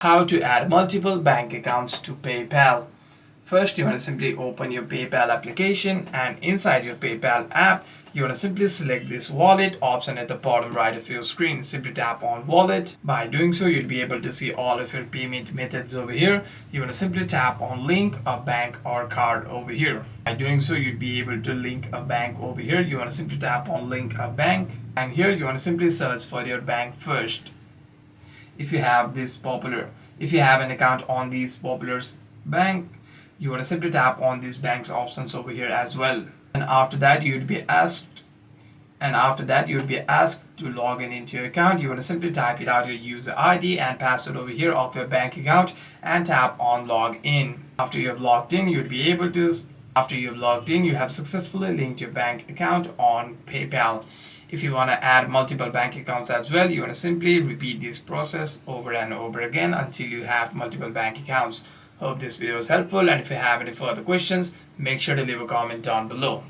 How to add multiple bank accounts to PayPal. First, you want to simply open your PayPal application, and inside your PayPal app, you want to simply select this wallet option at the bottom right of your screen. Simply tap on wallet. By doing so, you'll be able to see all of your payment methods over here. You want to simply tap on link a bank or card over here. By doing so, you'll be able to link a bank over here. You want to simply tap on link a bank, and here you want to simply search for your bank first. If you have an account on these popular bank, you want to simply tap on these banks options over here as well. And after that you'd be asked to log in into your account. You want to simply type it out your user ID and password over here of your bank account and tap on log in. After you have logged in, you have successfully linked your bank account on PayPal. If you want to add multiple bank accounts as well, you want to simply repeat this process over and over again until you have multiple bank accounts. Hope this video was helpful, and if you have any further questions, make sure to leave a comment down below.